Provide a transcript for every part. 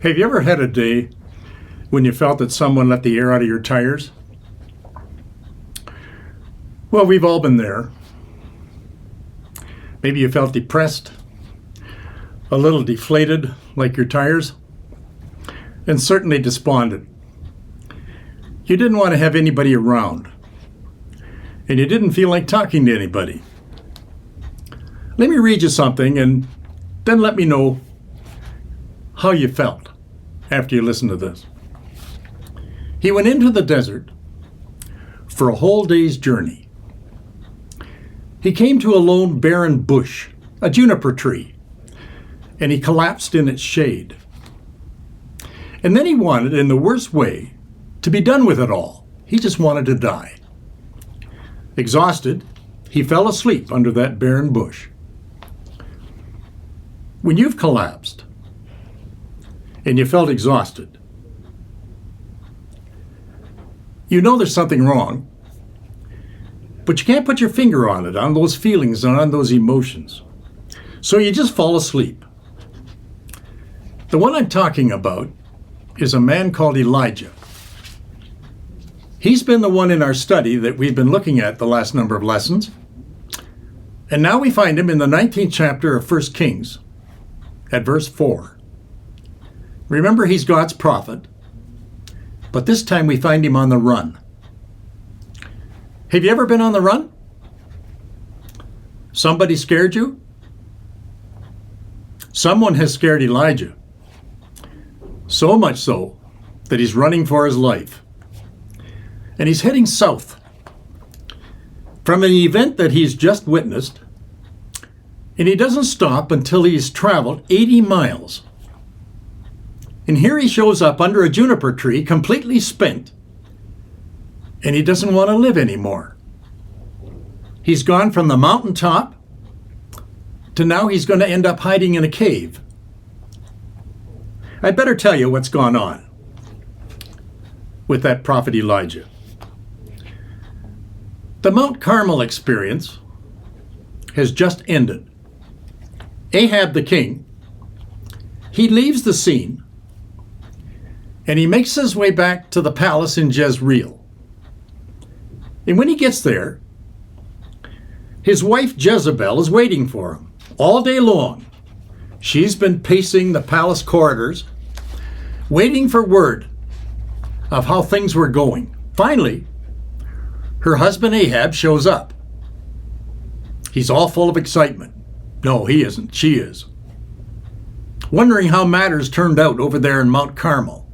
Have you ever had a day when you felt that someone let the air out of your tires? Well, we've all been there. Maybe you felt depressed, a little deflated like your tires, and certainly despondent. You didn't want to have anybody around, and you didn't feel like talking to anybody. Let me read you something, and then let me know how you felt after you listened to this. He went into the desert for a whole day's journey. He came to a lone barren bush, a juniper tree, and he collapsed in its shade. And then he wanted, in the worst way, to be done with it all. He just wanted to die. Exhausted, he fell asleep under that barren bush. When you've collapsed and you felt exhausted, you know there's something wrong, but you can't put your finger on it, on those feelings and on those emotions. So you just fall asleep. The one I'm talking about is a man called Elijah. He's been the one in our study that we've been looking at the last number of lessons. And now we find him in the 19th chapter of 1 Kings at verse 4. Remember, he's God's prophet, but this time we find him on the run. Have you ever been on the run? Somebody scared you? Someone has scared Elijah. So much so that he's running for his life. And he's heading south from an event that he's just witnessed. And he doesn't stop until he's traveled 80 miles. And here he shows up under a juniper tree, completely spent. And he doesn't want to live anymore. He's gone from the mountaintop to now he's going to end up hiding in a cave. I'd better tell you what's gone on with that prophet Elijah. The Mount Carmel experience has just ended. Ahab the king, he leaves the scene and he makes his way back to the palace in Jezreel. And when he gets there, his wife Jezebel is waiting for him all day long. She's been pacing the palace corridors, waiting for word of how things were going. Finally, her husband Ahab shows up. He's all full of excitement. No, he isn't. She is. Wondering how matters turned out over there in Mount Carmel.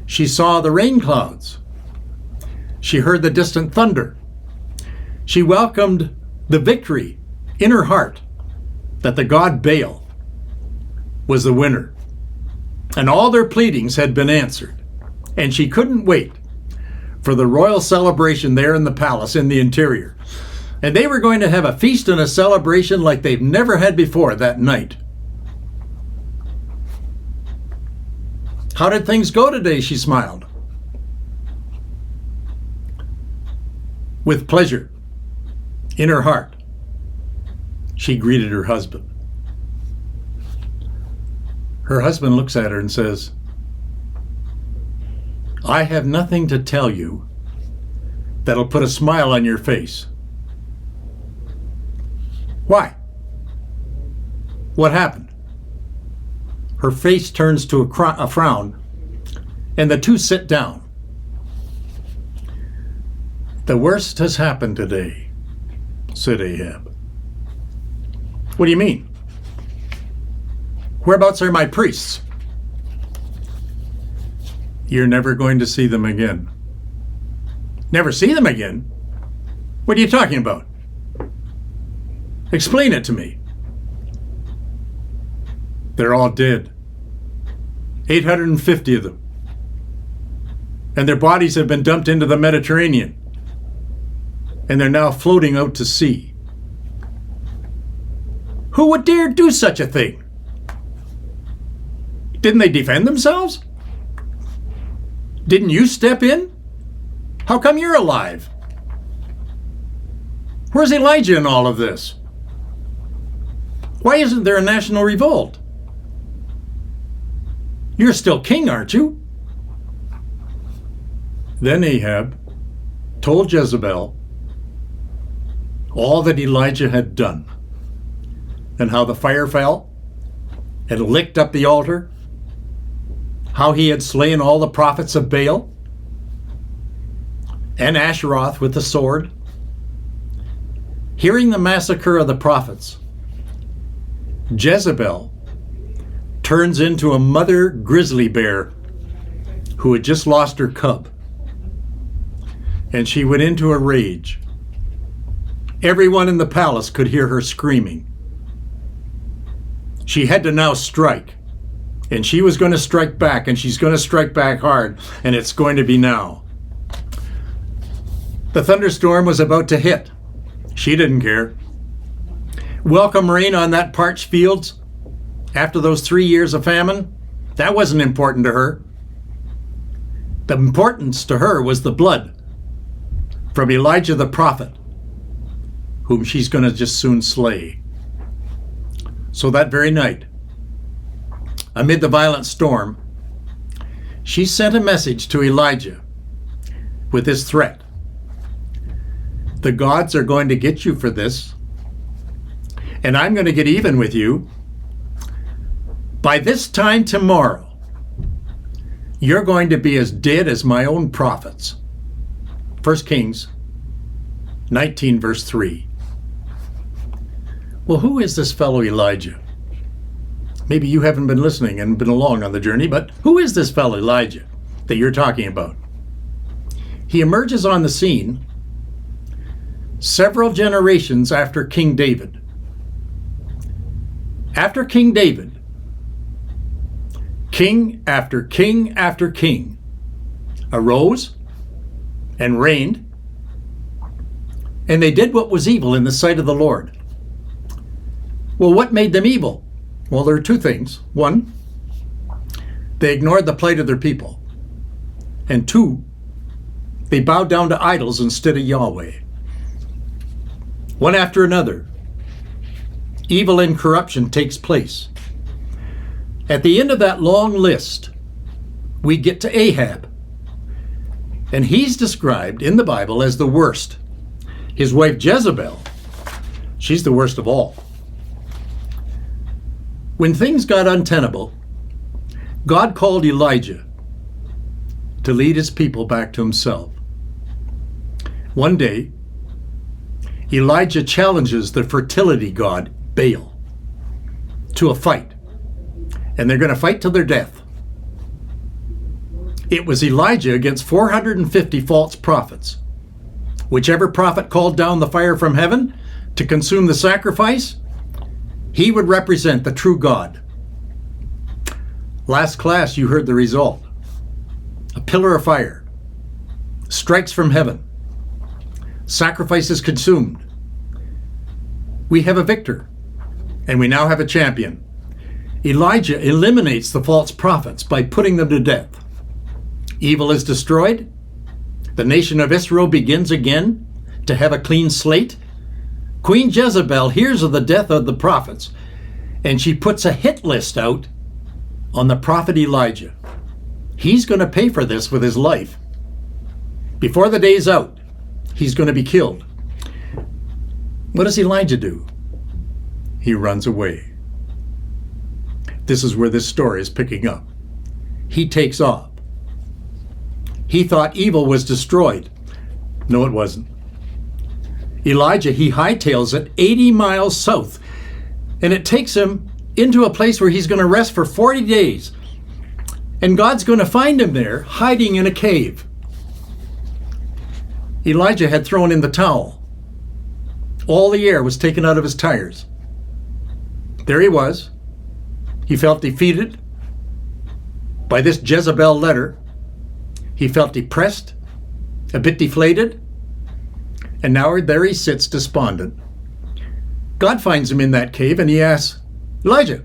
She saw the rain clouds. She heard the distant thunder. She welcomed the victory in her heart that the god Baal was the winner. And all their pleadings had been answered. And she couldn't wait for the royal celebration there in the palace in the interior. And they were going to have a feast and a celebration like they've never had before that night. How did things go today? She smiled. With pleasure in her heart, she greeted her husband. Her husband looks at her and says, I have nothing to tell you that'll put a smile on your face. Why? What happened? Her face turns to a frown, and the two sit down. The worst has happened today, said Ahab. What do you mean? Whereabouts are my priests? You're never going to see them again. Never see them again? What are you talking about? Explain it to me. They're all dead. 850 of them. And their bodies have been dumped into the Mediterranean. And they're now floating out to sea. Who would dare do such a thing? Didn't they defend themselves? Didn't you step in? How come you're alive? Where's Elijah in all of this? Why isn't there a national revolt? You're still king, aren't you?" Then Ahab told Jezebel all that Elijah had done, and how the fire fell and licked up the altar, how he had slain all the prophets of Baal and Asheroth with the sword. Hearing the massacre of the prophets, Jezebel turns into a mother grizzly bear who had just lost her cub, and she went into a rage. Everyone in the palace could hear her screaming. She had to now strike, and she was going to strike back, and she's going to strike back hard, and it's going to be now. The thunderstorm was about to hit. She didn't care. Welcome rain on that parched fields after those 3 years of famine, that wasn't important to her. The importance to her was the blood from Elijah the prophet, whom she's going to just soon slay. So that very night, amid the violent storm, she sent a message to Elijah with this threat: "The gods are going to get you for this, and I'm going to get even with you. By this time tomorrow, you're going to be as dead as my own prophets." 1 Kings 19, verse 3. Well, who is this fellow Elijah? Maybe you haven't been listening and been along on the journey, but who is this fellow Elijah that you're talking about? He emerges on the scene several generations after King David. After King David, king after king after king arose and reigned, and they did what was evil in the sight of the Lord. Well, what made them evil? Well, there are two things. One, they ignored the plight of their people. And two, they bowed down to idols instead of Yahweh. One after another, evil and corruption takes place. At the end of that long list, we get to Ahab. And he's described in the Bible as the worst. His wife Jezebel, she's the worst of all. When things got untenable, God called Elijah to lead his people back to himself. One day, Elijah challenges the fertility god Baal to a fight, and they're going to fight till their death. It was Elijah against 450 false prophets. Whichever prophet called down the fire from heaven to consume the sacrifice, he would represent the true God. Last class, you heard the result. A pillar of fire strikes from heaven. Sacrifice is consumed. We have a victor, and we now have a champion. Elijah eliminates the false prophets by putting them to death. Evil is destroyed. The nation of Israel begins again to have a clean slate. Queen Jezebel hears of the death of the prophets, and she puts a hit list out on the prophet Elijah. He's going to pay for this with his life. Before the day's out, he's going to be killed. What does Elijah do? He runs away. This is where this story is picking up. He takes off. He thought evil was destroyed. No, it wasn't. Elijah, he hightails it 80 miles south, and it takes him into a place where he's going to rest for 40 days. And God's going to find him there, hiding in a cave. Elijah had thrown in the towel. All the air was taken out of his tires. There he was. He felt defeated by this Jezebel letter. He felt depressed, a bit deflated. And now there he sits despondent. God finds him in that cave and he asks, "Elijah,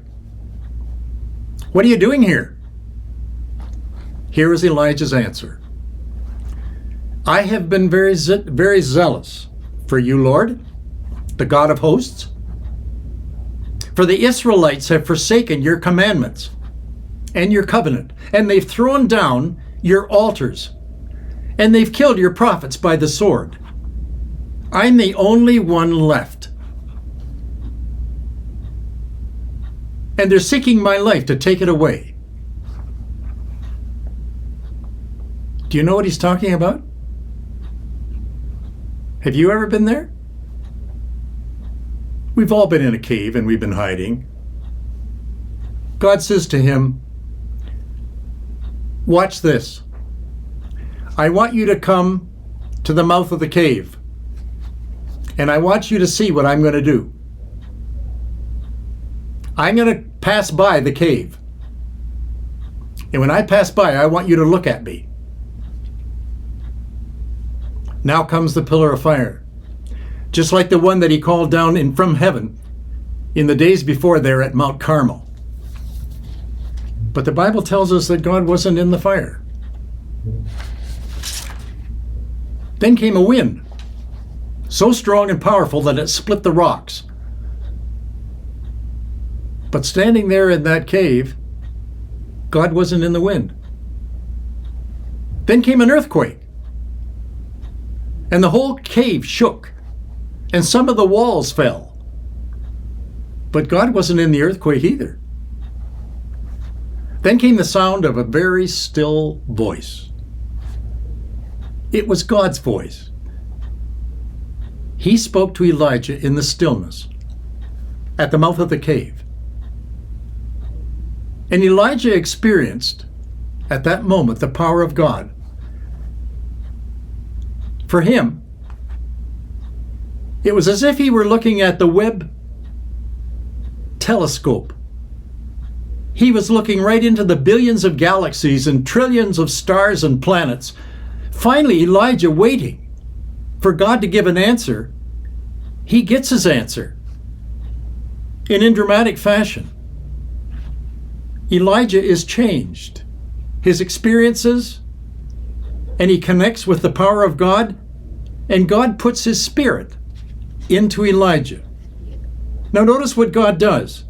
what are you doing here?" Here is Elijah's answer. "I have been very zealous for you, Lord, the God of hosts. For the Israelites have forsaken your commandments and your covenant, and they've thrown down your altars, and they've killed your prophets by the sword. I'm the only one left. And they're seeking my life to take it away. Do you know what he's talking about? Have you ever been there? We've all been in a cave and we've been hiding. God says to him, watch this. I want you to come to the mouth of the cave, and I want you to see what I'm going to do. I'm going to pass by the cave. And when I pass by, I want you to look at me. Now comes the pillar of fire, just like the one that he called down from heaven in the days before there at Mount Carmel. But the Bible tells us that God wasn't in the fire. Then came a wind, so strong and powerful that it split the rocks. But standing there in that cave, God wasn't in the wind. Then came an earthquake, and the whole cave shook, and some of the walls fell. But God wasn't in the earthquake either. Then came the sound of a very still voice. It was God's voice. He spoke to Elijah in the stillness at the mouth of the cave. And Elijah experienced at that moment the power of God. For him, it was as if he were looking at the Webb telescope. He was looking right into the billions of galaxies and trillions of stars and planets. Finally, Elijah, waiting for God to give an answer, he gets his answer. And in dramatic fashion, Elijah is changed. His experiences, and he connects with the power of God, and God puts his spirit into Elijah. Now notice what God does.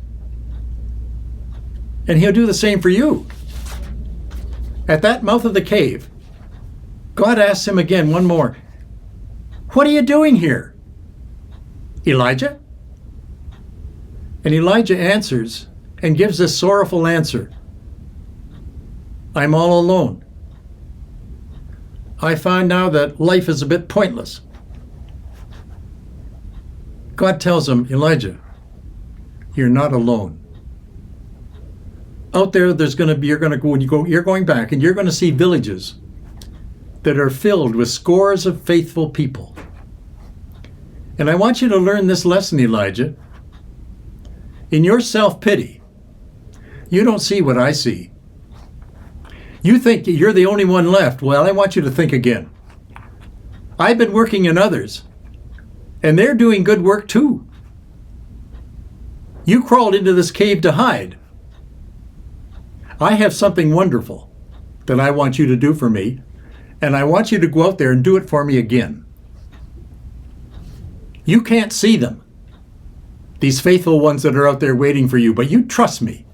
And he'll do the same for you. At that mouth of the cave, God asks him again, one more, what are you doing here, Elijah? And Elijah answers and gives this sorrowful answer. I'm all alone. I find now that life is a bit pointless. God tells him, Elijah, you're not alone. Out there, you're going back and you're going to see villages that are filled with scores of faithful people. And I want you to learn this lesson, Elijah. In your self-pity, you don't see what I see. You think you're the only one left. Well, I want you to think again. I've been working in others, and they're doing good work too. You crawled into this cave to hide. I have something wonderful that I want you to do for me, and I want you to go out there and do it for me again. You can't see them, these faithful ones that are out there waiting for you, but you trust me.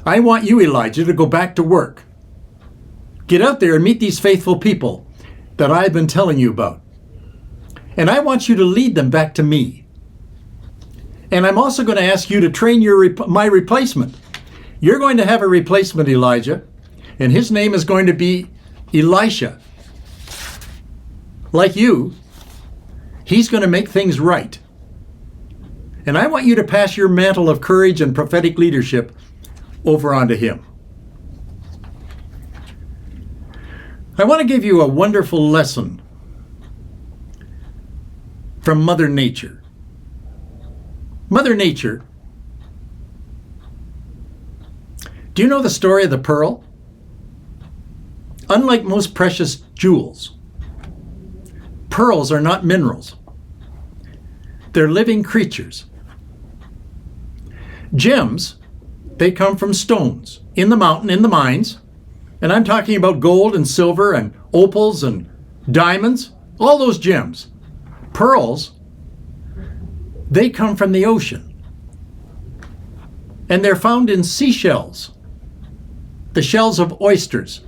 I want you, Elijah, to go back to work. Get out there and meet these faithful people that I've been telling you about. And I want you to lead them back to me. And I'm also going to ask you to train my replacement. You're going to have a replacement, Elijah, and his name is going to be Elisha. Like you, he's going to make things right. And I want you to pass your mantle of courage and prophetic leadership over onto him. I want to give you a wonderful lesson from Mother Nature. Mother Nature, do you know the story of the pearl? Unlike most precious jewels, pearls are not minerals. They're living creatures. Gems, they come from stones in the mountain, in the mines. And I'm talking about gold and silver and opals and diamonds, all those gems. Pearls, they come from the ocean. And they're found in seashells. the shells of oysters,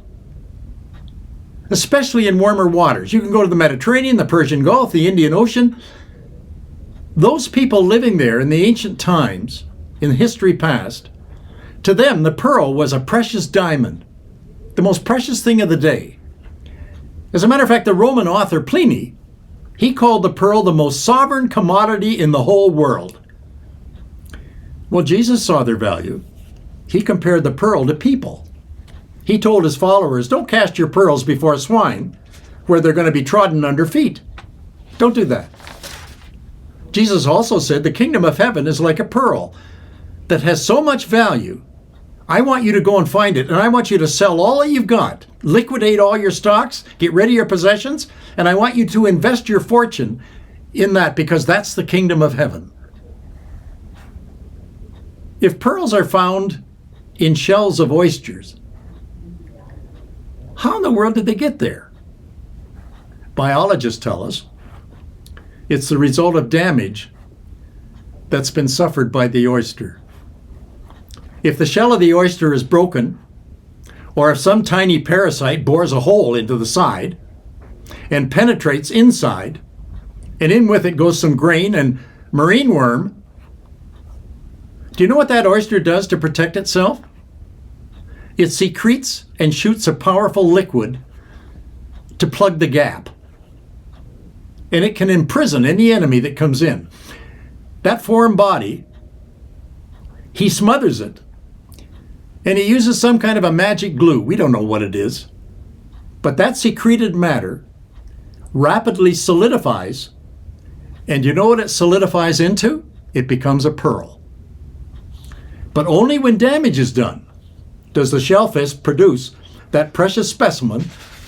especially in warmer waters. You can go to the Mediterranean, the Persian Gulf, the Indian Ocean. Those people living there in the ancient times, in history past, to them the pearl was a precious diamond, the most precious thing of the day. As a matter of fact, the Roman author Pliny, he called the pearl the most sovereign commodity in the whole world. Well, Jesus saw their value. He compared the pearl to people. He told his followers, don't cast your pearls before swine, where they're going to be trodden under feet. Don't do that. Jesus also said the kingdom of heaven is like a pearl that has so much value. I want you to go and find it, and I want you to sell all that you've got, liquidate all your stocks, get rid of your possessions, and I want you to invest your fortune in that, because that's the kingdom of heaven. If pearls are found in shells of oysters, how in the world did they get there? Biologists tell us it's the result of damage that's been suffered by the oyster. If the shell of the oyster is broken, or if some tiny parasite bores a hole into the side and penetrates inside, and in with it goes some grain and marine worm, do you know what that oyster does to protect itself? It secretes and shoots a powerful liquid to plug the gap. And it can imprison any enemy that comes in. That foreign body, he smothers it. And he uses some kind of a magic glue. We don't know what it is. But that secreted matter rapidly solidifies. And you know what it solidifies into? It becomes a pearl. But only when damage is done does the shellfish produce that precious specimen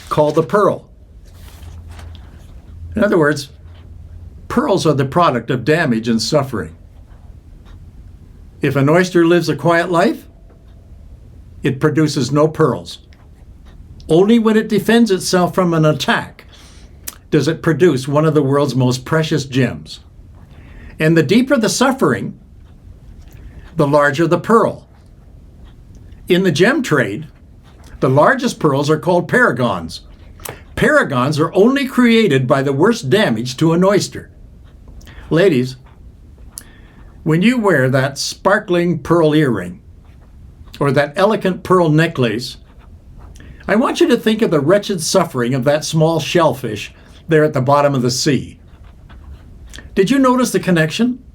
called the pearl. In other words, pearls are the product of damage and suffering. If an oyster lives a quiet life, it produces no pearls. Only when it defends itself from an attack does it produce one of the world's most precious gems. And the deeper the suffering, the larger the pearl. In the gem trade, the largest pearls are called paragons. Paragons are only created by the worst damage to an oyster. Ladies, when you wear that sparkling pearl earring or that elegant pearl necklace, I want you to think of the wretched suffering of that small shellfish there at the bottom of the sea. Did you notice the connection?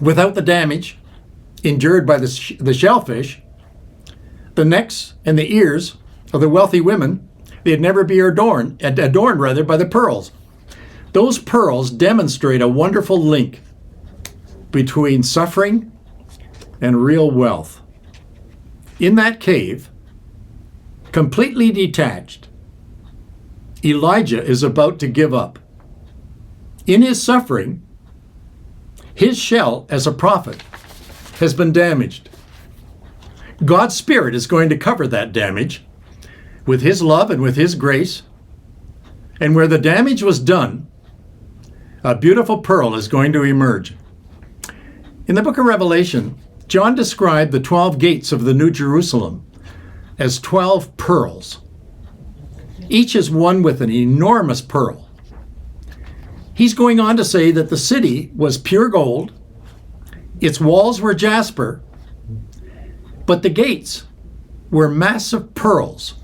Without the damage endured by the shellfish, the necks and the ears of the wealthy women, they'd never be adorned by the pearls. Those pearls demonstrate a wonderful link between suffering and real wealth. In that cave, completely detached, Elijah is about to give up. In his suffering, his shell as a prophet has been damaged. God's Spirit is going to cover that damage with His love and with His grace. And where the damage was done, a beautiful pearl is going to emerge. In the book of Revelation, John described the 12 gates of the New Jerusalem as 12 pearls. Each is one with an enormous pearl. He's going on to say that the city was pure gold, its walls were jasper, but the gates were massive pearls.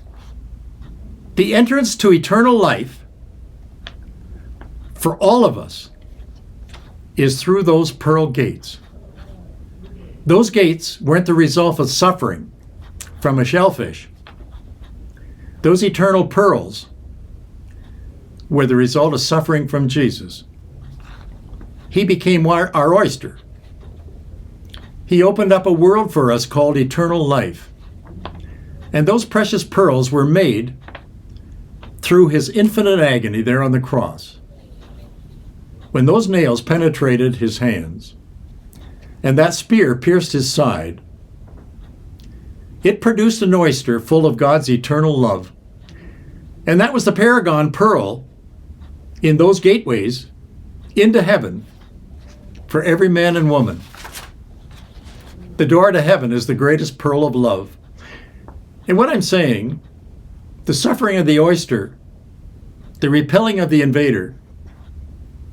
The entrance to eternal life for all of us is through those pearl gates. Those gates weren't the result of suffering from a shellfish. Those eternal pearls were the result of suffering from Jesus. He became our oyster. He opened up a world for us called eternal life. And those precious pearls were made through His infinite agony there on the cross. When those nails penetrated His hands and that spear pierced His side, it produced an oyster full of God's eternal love. And that was the paragon pearl in those gateways into heaven for every man and woman. The door to heaven is the greatest pearl of love. And what I'm saying, the suffering of the oyster, the repelling of the invader,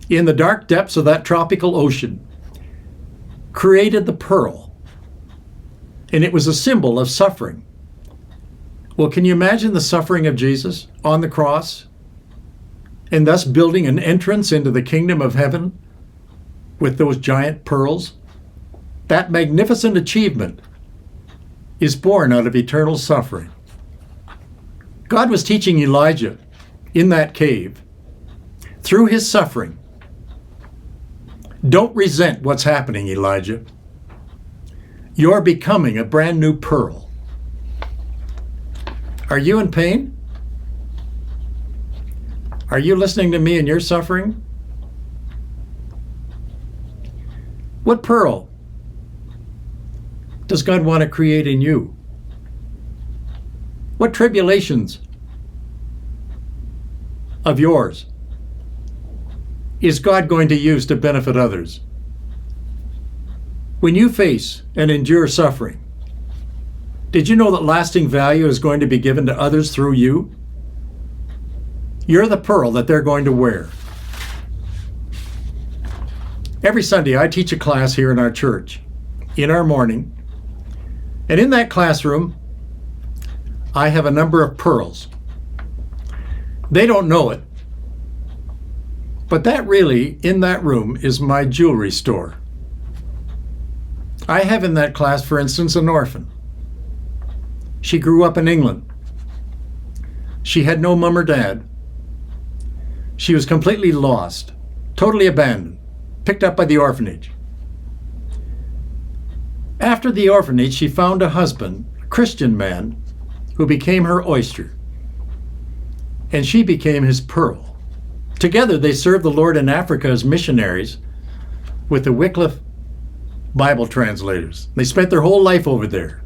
in the dark depths of that tropical ocean, created the pearl. And it was a symbol of suffering. Well, can you imagine the suffering of Jesus on the cross, and thus building an entrance into the kingdom of heaven with those giant pearls? That magnificent achievement is born out of eternal suffering. God was teaching Elijah in that cave through his suffering. Don't resent what's happening, Elijah. You're becoming a brand new pearl. Are you in pain? Are you listening to me in your suffering? What pearl does God want to create in you? What tribulations of yours is God going to use to benefit others? When you face and endure suffering, did you know that lasting value is going to be given to others through you? You're the pearl that they're going to wear. Every Sunday, I teach a class here in our church, in our morning. And in that classroom, I have a number of pearls. They don't know it, but that really, in that room, is my jewelry store. I have in that class, for instance, an orphan. She grew up in England. She had no mom or dad. She was completely lost, totally abandoned, picked up by the orphanage. After the orphanage, she found a husband, a Christian man, who became her oyster. And she became his pearl. Together, they served the Lord in Africa as missionaries with the Wycliffe Bible translators. They spent their whole life over there.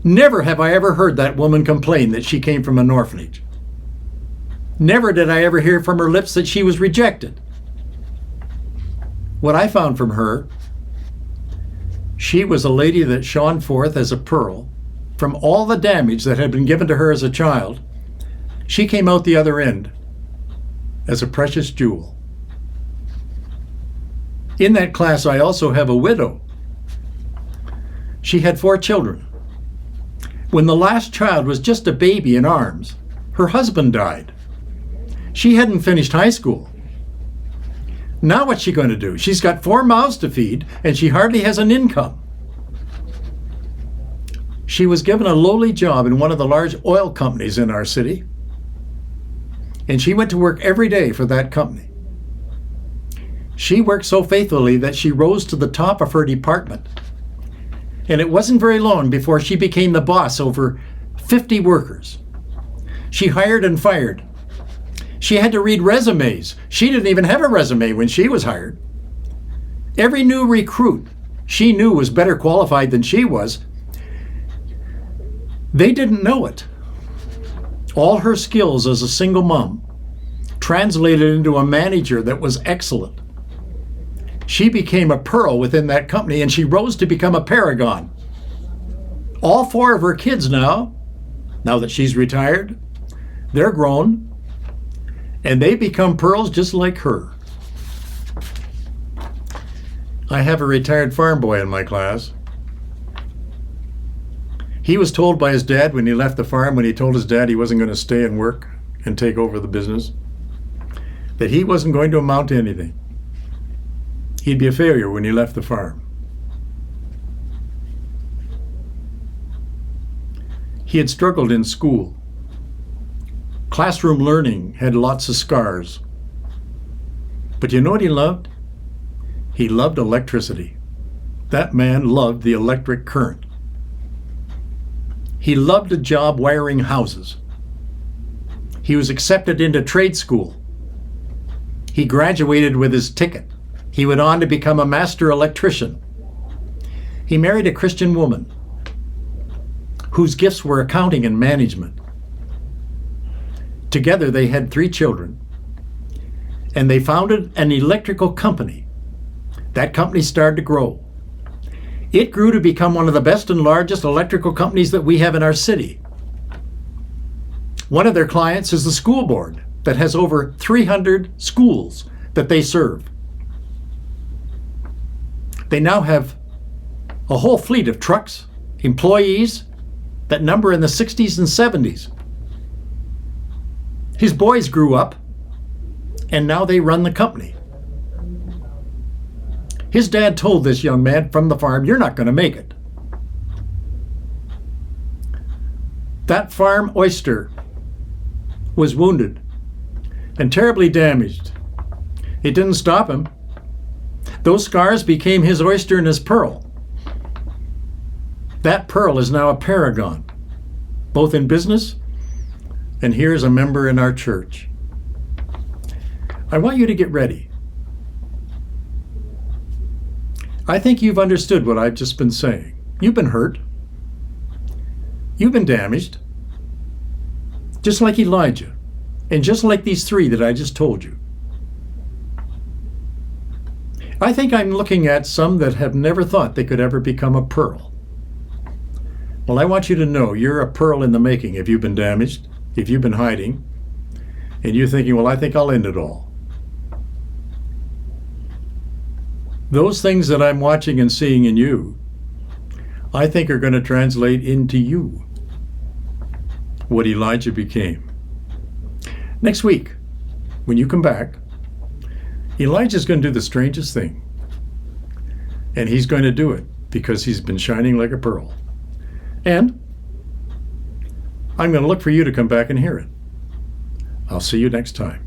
Never have I ever heard that woman complain that she came from an orphanage. Never did I ever hear from her lips that she was rejected. What I found from her, she was a lady that shone forth as a pearl. From all the damage that had been given to her as a child, she came out the other end as a precious jewel. In that class, I also have a widow. She had 4 children. When the last child was just a baby in arms, her husband died. She hadn't finished high school. Now what's she going to do? She's got 4 mouths to feed, and she hardly has an income. She was given a lowly job in one of the large oil companies in our city, and she went to work every day for that company. She worked so faithfully that she rose to the top of her department. And it wasn't very long before she became the boss over 50 workers. She hired and fired. She had to read resumes. She didn't even have a resume when she was hired. Every new recruit she knew was better qualified than she was. They didn't know it. All her skills as a single mom translated into a manager that was excellent. She became a pearl within that company, and she rose to become a paragon. All 4 of her kids now that she's retired, they're grown, and they become pearls just like her. I have a retired farm boy in my class. He was told by his dad when he left the farm, when he told his dad he wasn't going to stay and work and take over the business, that he wasn't going to amount to anything. He'd be a failure when he left the farm. He had struggled in school. Classroom learning had lots of scars. But you know what he loved? He loved electricity. That man loved the electric current. He loved a job wiring houses. He was accepted into trade school. He graduated with his ticket. He went on to become a master electrician. He married a Christian woman whose gifts were accounting and management. Together they had 3 children, and they founded an electrical company. That company started to grow. It grew to become one of the best and largest electrical companies that we have in our city. One of their clients is the school board that has over 300 schools that they serve. They now have a whole fleet of trucks, employees that number in the 60s and 70s. His boys grew up, and now they run the company. His dad told this young man from the farm, "You're not going to make it." That farm oyster was wounded and terribly damaged. It didn't stop him. Those scars became his oyster and his pearl. That pearl is now a paragon, both in business and here as a member in our church. I want you to get ready. I think you've understood what I've just been saying. You've been hurt. You've been damaged. Just like Elijah, and just like these three that I just told you. I think I'm looking at some that have never thought they could ever become a pearl. Well, I want you to know you're a pearl in the making if you've been damaged, if you've been hiding, and you're thinking, well, I think I'll end it all. Those things that I'm watching and seeing in you, I think are going to translate into you what Elijah became. Next week, when you come back, Elijah's going to do the strangest thing. And he's going to do it because he's been shining like a pearl. And I'm going to look for you to come back and hear it. I'll see you next time.